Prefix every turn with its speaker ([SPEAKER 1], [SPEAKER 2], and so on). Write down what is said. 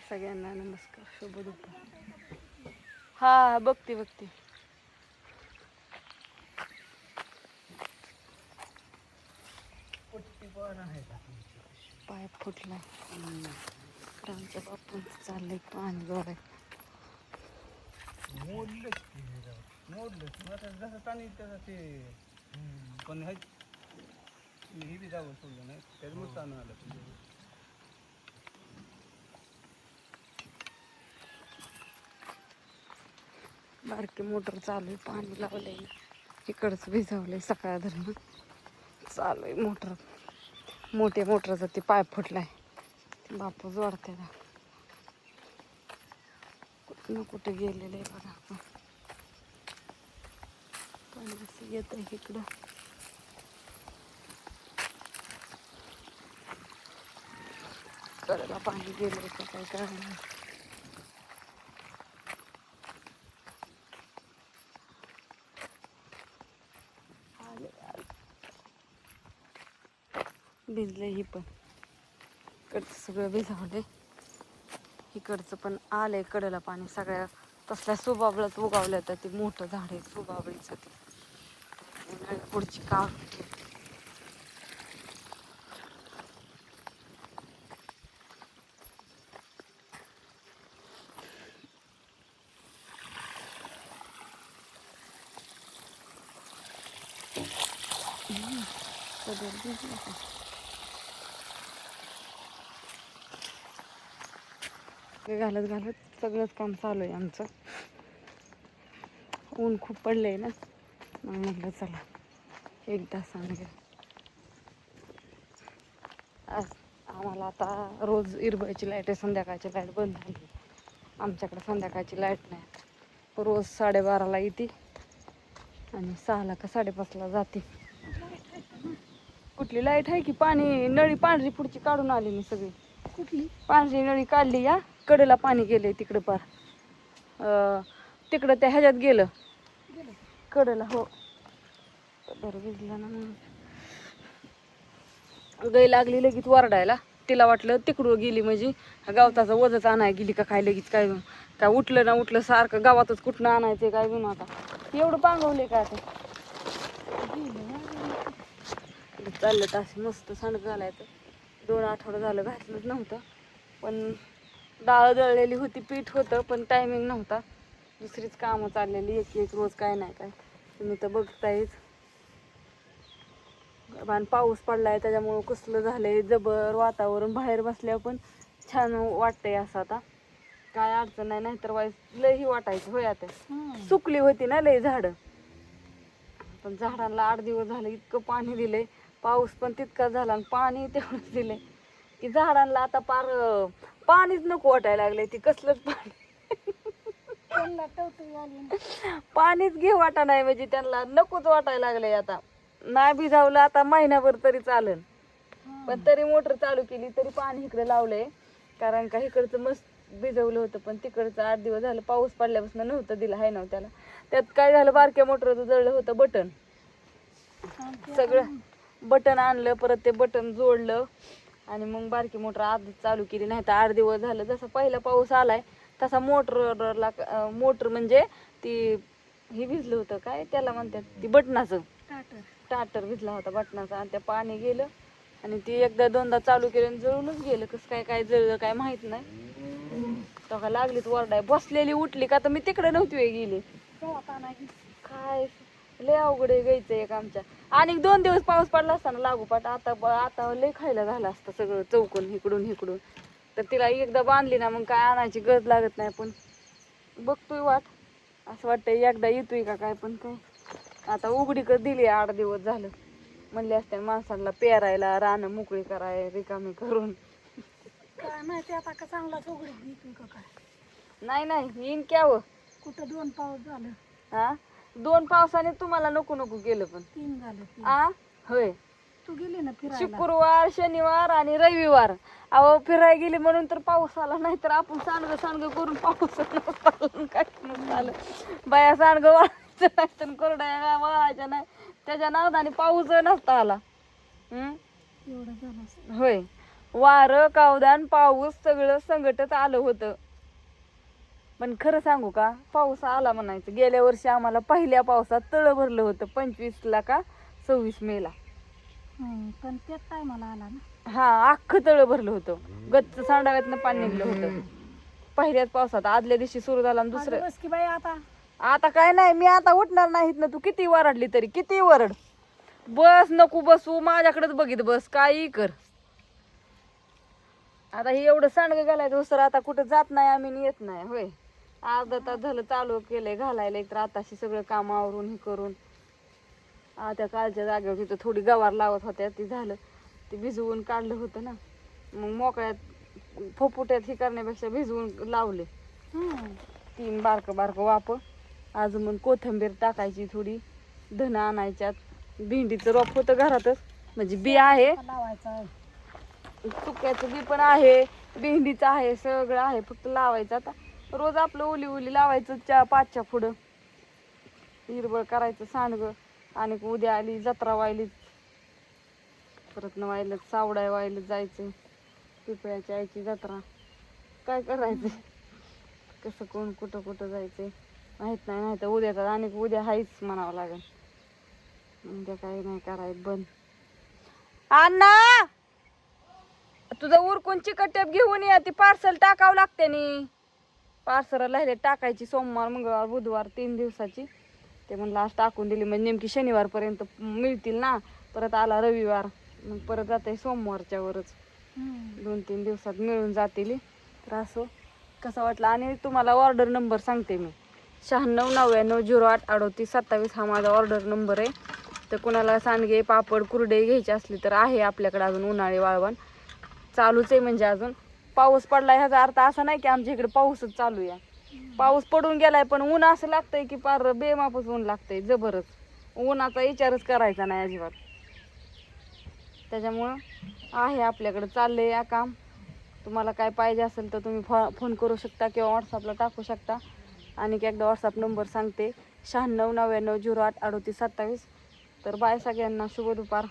[SPEAKER 1] सगळ्यांना नमस्कार, शुभ दुपार. हा बघते पाय फुटला. आमच्या बापूंच चाललंय पाणी जोराय.
[SPEAKER 2] मोडलं आता जसं पाणी त्याचं ते पण हे बी जावं सोडलं नाही त्याच्यामुळे ताण आलं.
[SPEAKER 1] बारकी मोटर चालू आहे, पाणी लावलंय, इकडच भिजवलंय सकाळ धरून चालू आहे मोटर. मोठ्या मोटरचा ते पाय फुटलाय, बापू जोडते ना. कुठं कुठे गेलेलं आहे बघा. आपण पाणी असं येत आहे इकडं. कडेला पाणी गेलंय का काय कळलं. भिजले ही पण, इकडचं सगळं भिजवलंय, इकडचं पण आलंय कडेला पाणी. सगळ्या तसल्या सुबाबळत उगावल्या तर ती मोठं झाड आहे सुबाबळीचं, ते पुढची काढून ठेवली. घालत घालत सगळंच काम चालू आहे आमचं. ऊन खूप पडलंय ना, मग म्हटलं चला एकदा सांगेल. आज आम्हाला आता रोज इरबायची लाईट आहे, संध्याकाळची लाईट बंद झाली. आमच्याकडे संध्याकाळची लाईट नाही, रोज 12:30ला येते आणि 6ला का 5:30ला जाते. कुठली लाईट आहे की पाणी नळी पांढरी पुढची काढून आली मी सगळी. कुठली पांढरी नळी काढली या कडेला पाणी गेलंय तिकडं पार. तिकडं त्या ह्याच्यात गेलं कडेला. हो बरं भिजला ना. मग गाय लागली लगेच वरडायला. तिला वाटलं तिकडं गेली म्हणजे गावताचा वजच आणाय गेली का काय. लगेच काय काय उठलं ना उठलं सारखं गावातच कुठनं आणायचं काय घेऊन. आता एवढं पांगवले का आता चाललं तास मस्त सांडगं घालायचं. 2 आठवडं झालं घातलंच नव्हतं, पण डाळ दळलेली होती, पीठ होतं, पण टायमिंग नव्हता. दुसरीच कामं चाललेली एक रोज काय नाही काय. तुम्ही तर बघतायच. आणि पाऊस पडलाय त्याच्यामुळं कसलं झालंय जबर वातावरण. बाहेर बसल्यावर पण छान वाटतंय असं. आता काय अडचण नाही, नाहीतर वाईस लई वाटायची होय. आता सुकली होती ना लई झाडं, पण झाडांना 8 दिवस झाले इतकं पाणी दिलंय. पाऊस पण तितका झाला आणि पाणी तेवढंच दिलंय की झाडांना आता पार पाणीच नको वाटायला लागलंय. ती कसलंच पाणी पाणीच घे वाटा नाही, म्हणजे त्यांना नकोच वाटायला लागलंय. आता नाही भिजावलं आता महिनाभर तरी चालेल, पण तरी मोटर चालू केली तरी पाणी इकडे लावलंय. कारण का इकडचं मस्त भिजवलं होतं, पण तिकडचं 8 दिवस झालं पाऊस पडल्यापासून नव्हतं दिलं आहे ना. त्याला त्यात काय झालं, बारक्या मोटरचं जळलं होतं बटन. सगळं बटन आणलं, परत ते बटन जोडलं आणि मग बारकी मोटर आधीच चालू केली. नाही तर 8 दिवस झालं. जसं पहिला पाऊस आलाय तसा मोटरला मोटर म्हणजे ती हे भिजलं होतं, काय त्याला म्हणतात, ती बटनाचं टाटर भिजला होता बटनाचा. आणि ते पाणी गेलं आणि ती एकदा दोनदा चालू केलं आणि जळूनच गेलं. कसं काय काय जळलं काय माहित नाही. तेव्हा लागलीच वरडाय. बसलेली उठली का तर मी तिकडे नव्हती गेली. काय लय अवघड गायचं एक आमच्या. आणि 2 दिवस पाऊस पडला असताना लागोपाठ आता लय खायला झालं असतं सगळं चौकून इकडून. तर तिला एकदा बांधली ना मग काय आणायची गरज लागत नाही. पण बघतोय वाट, असं वाटतंय एकदा येतोय का काय. पण काय आता उघडीकच दिली 8 दिवस झालं. म्हणले असते माणसांना पेरायला रानं मोकळी कराय रिकामी करून. काय माहिती आता का चांगलाच उघडीक देतोय का काय. नाही येईन क्यावं. कुठं 2 पाऊस झालं. हा 2 पावसाने तुम्हाला नको केलं, पण 3 झालं. होय तू गेली ना फिरायला शुक्रवार शनिवार आणि रविवार. अहो फिरायला गेली म्हणून तर पाऊस आला, नाही तर आपण सांडगं करून पाऊस काय आलं. बाया सांडगं वाळायचं नाही तर कोरड्या वाळायच्या नाही, त्याच्या नादाने पाऊस नसता आला. एवढं झालं होय. वारं कावदान पाऊस सगळं संकटच आलं होतं. पण खरं सांगू का, पाऊस आला म्हणायचं. गेल्या वर्षी आम्हाला पहिल्या पावसात तळ भरलं होतं 25 का 26 मेला.
[SPEAKER 3] पण त्याच टायमाला आला ना.
[SPEAKER 1] हा, अख्खं तळ भरलं होतं. गच्च सांडाव्यातनं पाणी निघलं होतं पहिल्याच पावसात. आदल्या दिवशी सुरू झाला आणि दुसरं.
[SPEAKER 3] बस की बाई आता.
[SPEAKER 1] आता काय नाही, मी आता उठणार नाहीत ना. तू किती वरडली तरी, किती वरड, बस नको बसू, माझ्याकडेच बघित बस, काही कर. आता हे एवढं सांडगं घालायचं दुसरं आता कुठं जात नाही आम्ही आणि येत नाही. होय, अर्धा तास झालं चालू केलंय घालायला. एक तर आताशी सगळं काम आवरून हे करून त्या कालच्या जागेवर तिथं थोडी गवार लावत होत्या, ती झालं, ती भिजवून काढलं होतं ना. मग मोकळ्यात फोपुट्यात हे करण्यापेक्षा भिजवून लावले 3 बारकं बारकं वाप. अजून मग कोथिंबीर टाकायची, थोडी धन आणायच्यात. भेंडीचं रोप होतं घरातच, म्हणजे बी आहे,
[SPEAKER 3] लावायचं.
[SPEAKER 1] चुक्याचं बी पण आहे, भेंडीचं आहे, सगळं आहे, फक्त लावायचं. आता रोज आपलं ओली ओली लावायचं 5च्या पुढं, हिरबळ करायचं सांडगं. आणि उद्या आली जत्रा व्हायली, परत न व्हायला सावडाय व्हायला जायचं, पिपळ्याच्या आईची जत्रा. काय करायचं, कसं कोण कुठं कुठं जायचंय माहित नाही. तर उद्या तर आणि उद्या हायच म्हणावं लागेल. उद्या काही नाही करायचं बंद. अण्णा, तुझं उरकून चिकट टेप घेऊन ये, ती पार्सल टाकावं लागते नी. पार्सल राहिले टाकायची सोमवार मंगळवार बुधवार 3 दिवसाची. ते म्हणलं आज टाकून दिली म्हणजे नेमकी शनिवारपर्यंत मिळतील ना. परत आला रविवार, मग परत जाते सोमवारच्या वरच. 2-3 दिवसात मिळून जातील. तर असं कसं वाटलं. आणि तुम्हाला ऑर्डर नंबर सांगते मी, 9699083827 हा माझा ऑर्डर नंबर आहे. तर कुणाला सांडगे पापड कुरडे घ्यायचे असले तर आहे आपल्याकडे. अजून उन्हाळी वाळवण चालूच आहे, म्हणजे अजून पाऊस पडला ह्याचा अर्थ असा नाही की आमच्या इकडे पाऊसच चालू आहे. पाऊस पडून गेलाय पण ऊन असं लागतंय की पार बेमापच ऊन लागतंय जबरच. उन्हाचा विचारच करायचा नाही अजिबात. त्याच्यामुळं आहे आपल्याकडे, चाललंय या काम. तुम्हाला काय पाहिजे असेल तर तुम्ही फोन करू शकता किंवा व्हॉट्सअपला टाकू शकता. आणि एकदा व्हॉट्सअप नंबर सांगते, 9699083827. तर बाय सगळ्यांना, शुभ दुपार.